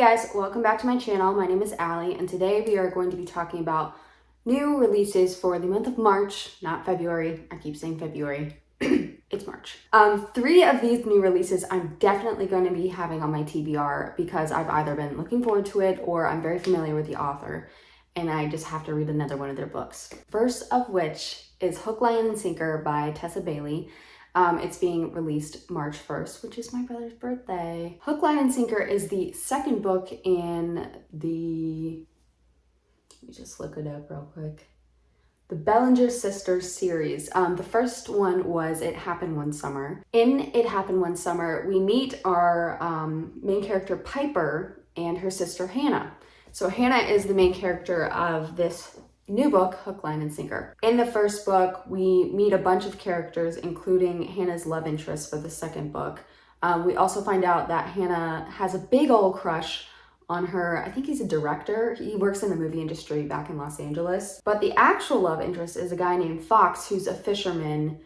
guys, welcome back to my channel. My name is Allie, and today we are going to be talking about new releases for the month of March, not February. I keep saying February. It's March. 3 of these new releases I'm definitely going to be having on my TBR because I've either been looking forward to it or I'm very familiar with the author and I just have to read another one of their books. First of which is Hook, Line, and Sinker by Tessa Bailey. It's being released March 1st, which is my brother's birthday. Hook, Line, and Sinker is the second book in the, let me just look it up real quick, the Bellinger Sisters series. The first one was It Happened One Summer. In It Happened One Summer, we meet our main character Piper and her sister Hannah. So Hannah is the main character of this new book, Hook, Line, and Sinker. In the first book, we meet a bunch of characters, including Hannah's love interest for the second book. We also find out that Hannah has a big old crush on her, I think he's a director. He works in the movie industry back in Los Angeles. But the actual love interest is a guy named Fox, who's a fisherman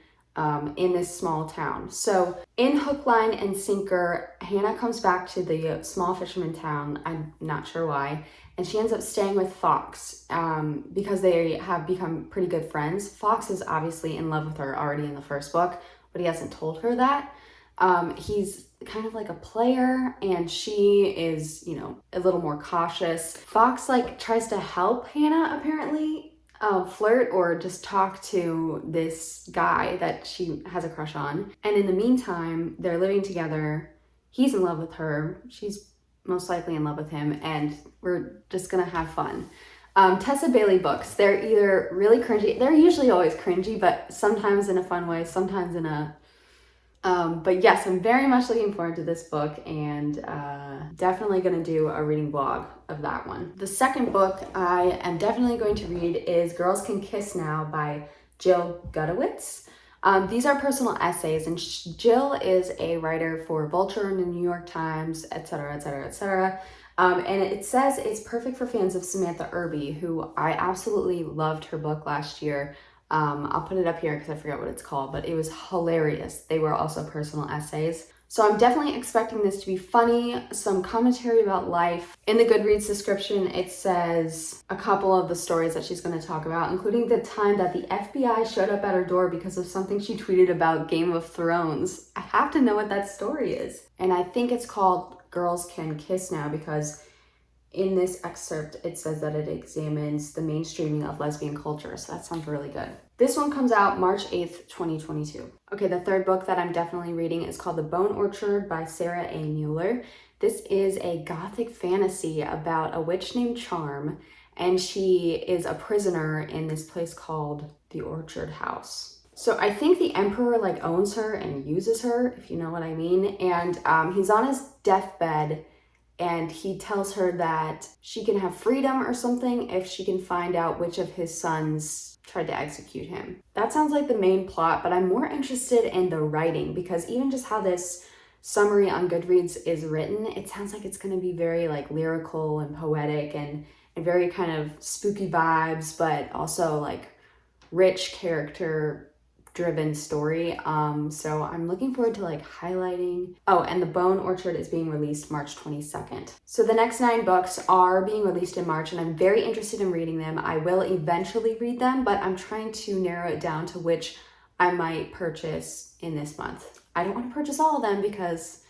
in this small town. So in Hook, Line, and Sinker, Hannah comes back to the small fisherman town. I'm not sure why. And she ends up staying with Fox because they have become pretty good friends. Fox is obviously in love with her already in the first book, but he hasn't told her that. He's kind of like a player and she is, you know, a little more cautious. Fox tries to help Hannah apparently flirt or just talk to this guy that she has a crush on. And in the meantime, they're living together. He's in love with her. She's most likely in love with him, and we're just gonna have fun. Tessa Bailey books, they're either really cringy, they're usually always cringy, but sometimes in a fun way, sometimes in a, but yes, I'm very much looking forward to this book and definitely gonna do a reading vlog of that one. The second book I am definitely going to read is Girls Can Kiss Now by Gutowitz. These are personal essays, and Jill is a writer for Vulture and the New York Times, etc., etc., etc. And it says it's perfect for fans of Samantha Irby, who I absolutely loved her book last year. I'll put it up here because I forget what it's called, but it was hilarious. They were also personal essays. So I'm definitely expecting this to be funny, some commentary about life. In the Goodreads description, it says a couple of the stories that she's going to talk about, including the time that the FBI showed up at her door because of something she tweeted about Game of Thrones. I have to know what that story is. And I think it's called Girls Can Kiss Now because in this excerpt, it says that it examines the mainstreaming of lesbian culture. So that sounds really good. This one comes out March 8th, 2022. Okay, the third book that I'm definitely reading is called The Bone Orchard by Sara A. Mueller. This is a gothic fantasy about a witch named Charm, and she is a prisoner in this place called the Orchard House. So I think the emperor owns her and uses her, if you know what I mean. And he's on his deathbed and he tells her that she can have freedom or something if she can find out which of his sons tried to execute him. That sounds like the main plot, but I'm more interested in the writing because even just how this summary on Goodreads is written, it sounds like it's going to be very lyrical and poetic and very kind of spooky vibes, but also rich character driven story. So I'm looking forward to highlighting. Oh, and The Bone Orchard is being released March 22nd. So the next 9 books are being released in March and I'm very interested in reading them. I will eventually read them, but I'm trying to narrow it down to which I might purchase in this month. I don't want to purchase all of them because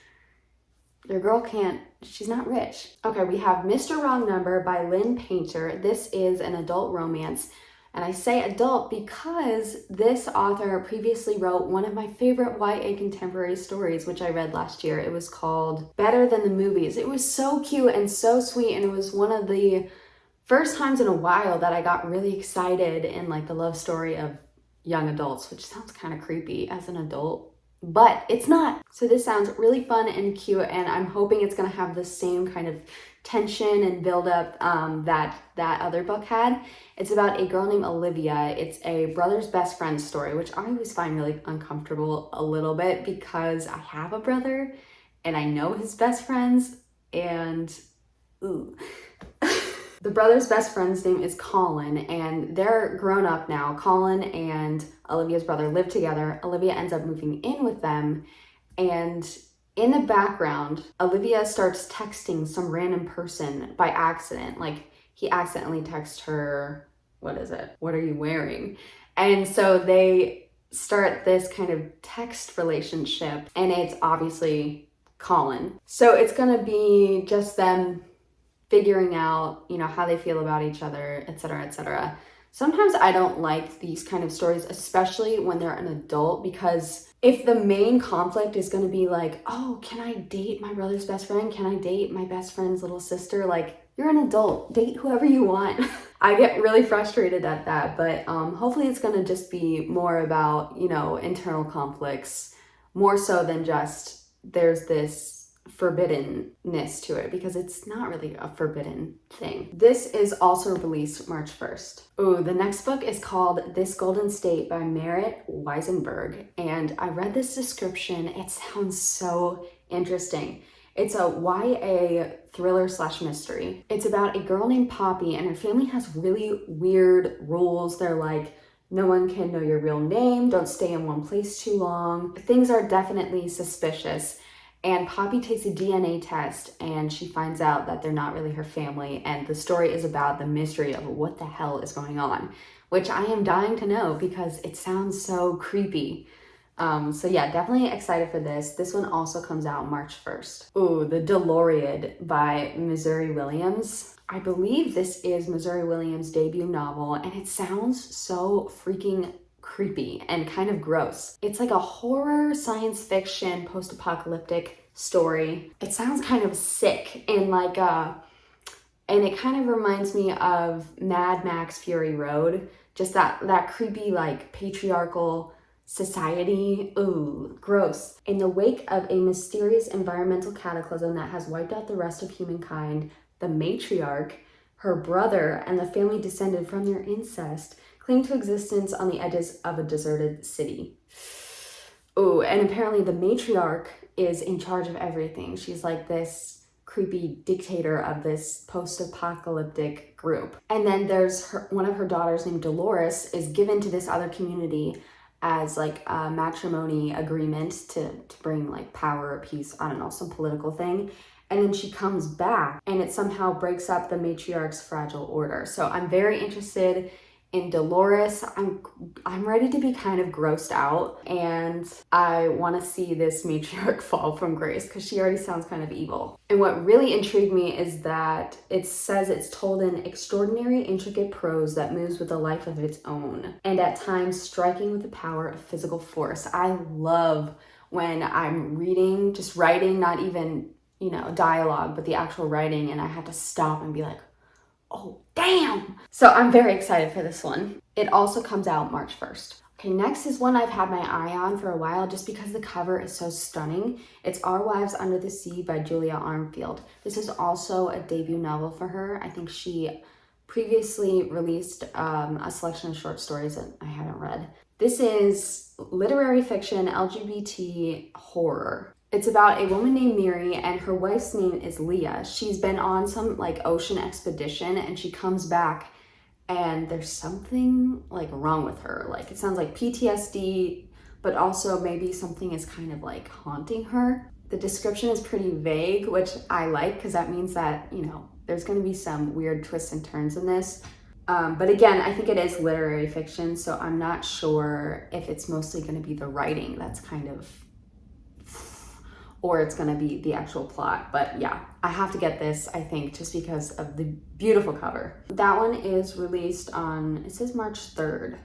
your girl can't, she's not rich. Okay, we have Mr. Wrong Number by Lynn Painter. This is an adult romance. And I say adult because this author previously wrote one of my favorite YA contemporary stories, which I read last year. It was called Better Than the Movies. It was so cute and so sweet, and it was one of the first times in a while that I got really excited in the love story of young adults, which sounds kind of creepy as an adult, but it's not. So this sounds really fun and cute, and I'm hoping it's gonna have the same kind of tension and build up that other book had. It's about a girl named Olivia. It's a brother's best friend story, which I always find really uncomfortable a little bit because I have a brother and I know his best friends and ooh. The brother's best friend's name is Colin and they're grown up now. Colin and Olivia's brother live together. Olivia ends up moving in with them and In the background, Olivia starts texting some random person by accident. Like, he accidentally texts her, what is it? What are you wearing? And so they start this kind of text relationship, and it's obviously Colin. So it's gonna be just them figuring out, you know, how they feel about each other, etc., etc. Sometimes I don't like these kind of stories, especially when they're an adult, because if the main conflict is going to be like, oh, can I date my brother's best friend? Can I date my best friend's little sister? Like, you're an adult, date whoever you want. I get really frustrated at that, but hopefully it's going to just be more about, you know, internal conflicts, more so than just there's this forbiddenness to it, because it's not really a forbidden thing. This is also released March 1st. Ooh, the next book is called This Golden State by Marit Weisenberg, and I read this description. It sounds so interesting. It's a YA thriller / mystery. It's about a girl named Poppy, and her family has really weird rules. They're like, no one can know your real name, don't stay in one place too long. Things are definitely suspicious. And Poppy takes a DNA test and she finds out that they're not really her family. And the story is about the mystery of what the hell is going on, which I am dying to know because it sounds so creepy. So yeah, definitely excited for this. This one also comes out March 1st. Ooh, the Deloriad by Missouri Williams. I believe this is Missouri Williams' debut novel, and it sounds so freaking creepy and kind of gross. It's like a horror, science fiction, post-apocalyptic story. It sounds kind of sick and like and it kind of reminds me of Mad Max Fury Road. Just that creepy, like, patriarchal society. Ooh, gross. In the wake of a mysterious environmental cataclysm that has wiped out the rest of humankind, the matriarch, her brother, and the family descended from their incest cling to existence on the edges of a deserted city. Oh, and apparently the matriarch is in charge of everything. She's like this creepy dictator of this post-apocalyptic group. And then there's one of her daughters named Dolores is given to this other community as like a matrimony agreement to bring like power or peace, I don't know, some political thing. And then she comes back and it somehow breaks up the matriarch's fragile order. So I'm very interested in Dolores. I'm ready to be kind of grossed out, and I want to see this matriarch fall from grace because she already sounds kind of evil. And what really intrigued me is that it says it's told in extraordinary, intricate prose that moves with a life of its own, and at times striking with the power of physical force. I love when I'm reading, just writing, not even, you know, dialogue, but the actual writing, and I have to stop and be like, oh, damn. So I'm very excited for this one. It also comes out March 1st. Okay, next is one I've had my eye on for a while just because the cover is so stunning. It's Our Wives Under the Sea by Julia Armfield. This is also a debut novel for her. I think she previously released a selection of short stories that I haven't read. This is literary fiction, LGBT horror. It's about a woman named Miri, and her wife's name is Leah. She's been on some like ocean expedition, and she comes back and there's something like wrong with her. Like, it sounds like PTSD, but also maybe something is kind of like haunting her. The description is pretty vague, which I like because that means that, you know, there's going to be some weird twists and turns in this. But again, I think it is literary fiction, so I'm not sure if it's mostly going to be the writing that's kind of, or it's going to be the actual plot. But yeah, I have to get this, I think, just because of the beautiful cover. That one is released on, it says March 3rd.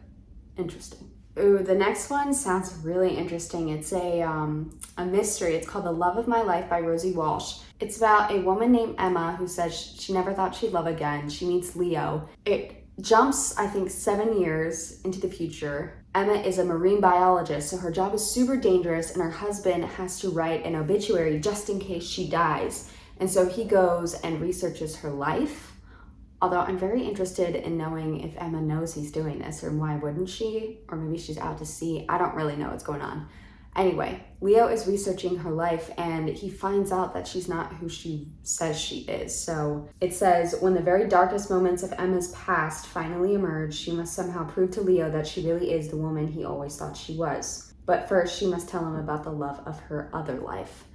Interesting. Ooh, the next one sounds really interesting. It's a mystery. It's called The Love of My Life by Rosie Walsh. It's about a woman named Emma who says she never thought she'd love again. She meets Leo. It jumps, I think, 7 years into the future. Emma is a marine biologist, so her job is super dangerous, and her husband has to write an obituary just in case she dies. And so he goes and researches her life. Although I'm very interested in knowing if Emma knows he's doing this, or why wouldn't she? Or maybe she's out to sea. I don't really know what's going on. Anyway, Leo is researching her life, and he finds out that she's not who she says she is. So it says, when the very darkest moments of Emma's past finally emerge, she must somehow prove to Leo that she really is the woman he always thought she was. But first, she must tell him about the love of her other life.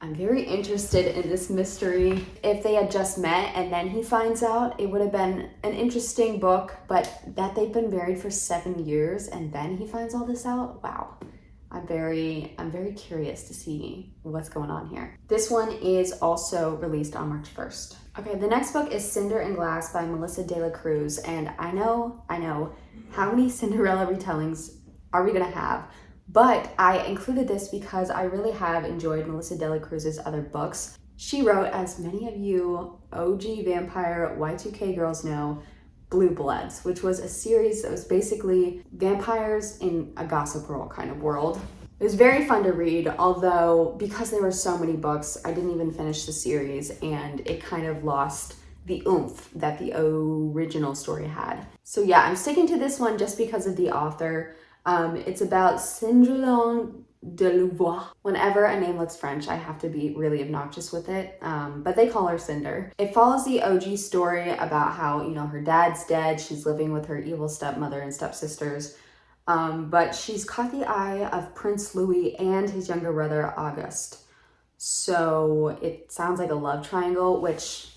I'm very interested in this mystery. If they had just met and then he finds out, it would have been an interesting book, but that they've been married for 7 years and then he finds all this out, wow. I'm very curious to see what's going on here. This one is also released on March 1st. Okay, the next book is Cinder and Glass by Melissa de la Cruz, and I know, how many Cinderella retellings are we gonna have? But I included this because I really have enjoyed Melissa de la Cruz's other books. She wrote, as many of you OG vampire Y2K girls know, Blue Bloods, which was a series that was basically vampires in a Gossip Girl kind of world. It was very fun to read, although because there were so many books, I didn't even finish the series and it kind of lost the oomph that the original story had. So yeah, I'm sticking to this one just because of the author. It's about Cinder de Glass. Whenever a name looks French, I have to be really obnoxious with it, but they call her Cinder. It follows the OG story about how, her dad's dead, she's living with her evil stepmother and stepsisters, but she's caught the eye of Prince Louis and his younger brother, Auguste. So it sounds like a love triangle, which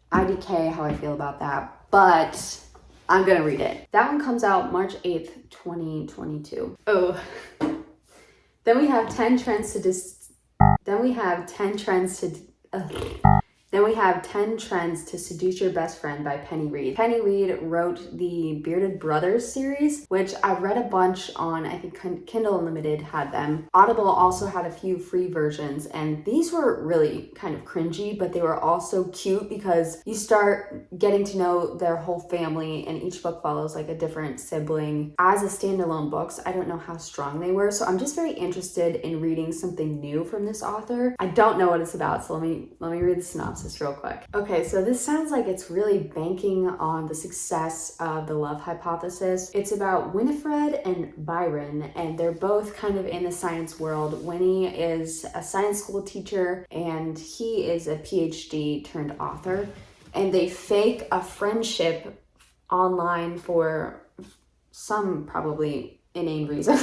I decay how I feel about that, but I'm gonna read it. That one comes out March 8th, 2022. Oh. Then we have 10 trends to Seduce Your Best Friend by Penny Reid. Penny Reid wrote the Bearded Brothers series, which I've read a bunch on, I think Kindle Unlimited had them. Audible also had a few free versions, and these were really kind of cringy, but they were also cute because you start getting to know their whole family, and each book follows like a different sibling. As a standalone books, I don't know how strong they were, so I'm just very interested in reading something new from this author. I don't know what it's about, so let me read the synopsis real quick. Okay, so this sounds like it's really banking on the success of the love hypothesis. It's about Winifred and Byron, and they're both kind of in the science world. Winnie is a science school teacher, and he is a PhD turned author, and they fake a friendship online for some probably inane reason.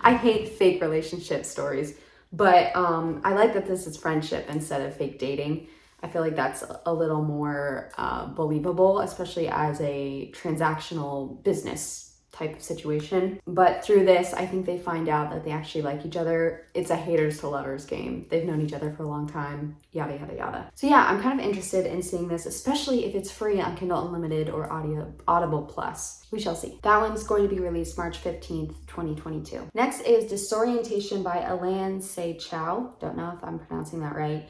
I hate fake relationship stories, but I like that this is friendship instead of fake dating. I feel like that's a little more believable, especially as a transactional business type of situation. But through this, I think they find out that they actually like each other. It's a haters to lovers game. They've known each other for a long time, yada, yada, yada. So yeah, I'm kind of interested in seeing this, especially if it's free on Kindle Unlimited or Audible Plus. We shall see. That one's going to be released March 15th, 2022. Next is Disorientation by Elaine Chou. Don't know if I'm pronouncing that right.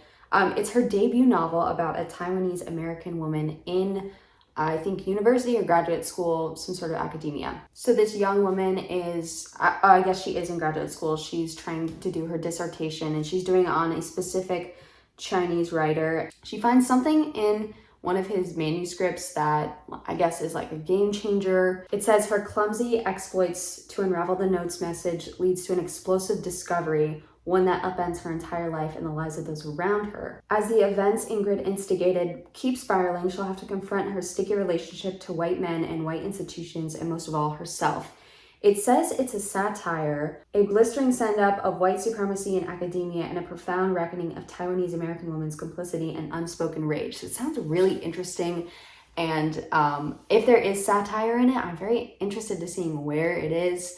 It's her debut novel about a Taiwanese American woman in, I think, university or graduate school, some sort of academia. So this young woman is, I guess she is in graduate school. She's trying to do her dissertation and she's doing it on a specific Chinese writer. She finds something in one of his manuscripts that I guess is like a game changer. It says her clumsy exploits to unravel the note's message leads to an explosive discovery, one that upends her entire life and the lives of those around her. As the events Ingrid instigated keep spiraling, she'll have to confront her sticky relationship to white men and white institutions, and most of all, herself. It says it's a satire, a blistering send-up of white supremacy in academia, and a profound reckoning of Taiwanese American women's complicity and unspoken rage. So it sounds really interesting. And if there is satire in it, I'm very interested to seeing where it is.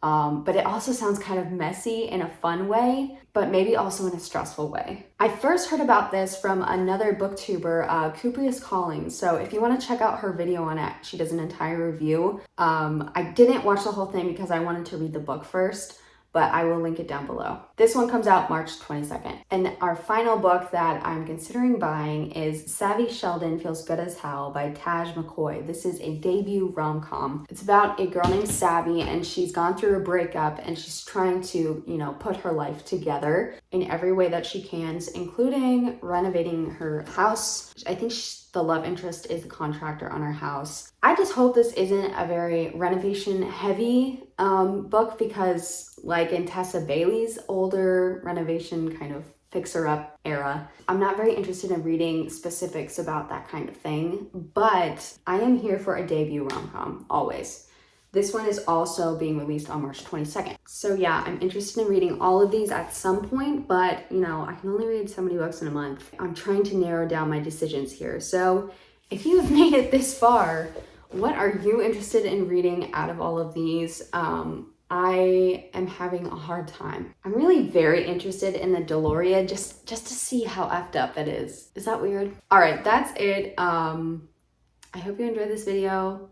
But it also sounds kind of messy in a fun way, but maybe also in a stressful way. I first heard about this from another booktuber, Cuprious Calling. So if you want to check out her video on it, she does an entire review. I didn't watch the whole thing because I wanted to read the book first, but I will link it down below. This one comes out March 22nd. And our final book that I'm considering buying is Savvy Sheldon Feels Good as Hell by Taj McCoy. This is a debut rom-com. It's about a girl named Savvy, and she's gone through a breakup and she's trying to, put her life together in every way that she can, including renovating her house. I think the love interest is the contractor on her house. I just hope this isn't a very renovation heavy book, because like in Tessa Bailey's older renovation kind of fixer-up era, I'm not very interested in reading specifics about that kind of thing, but I am here for a debut rom-com, always. This one is also being released on March 22nd. So yeah, I'm interested in reading all of these at some point, but you know, I can only read so many books in a month. I'm trying to narrow down my decisions here. So if you have made it this far, what are you interested in reading out of all of these? I am having a hard time. I'm really very interested in the Doloriad just to see how effed up it is. Is that weird? All right, that's it. I hope you enjoyed this video.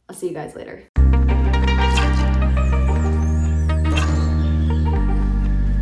I'll see you guys later.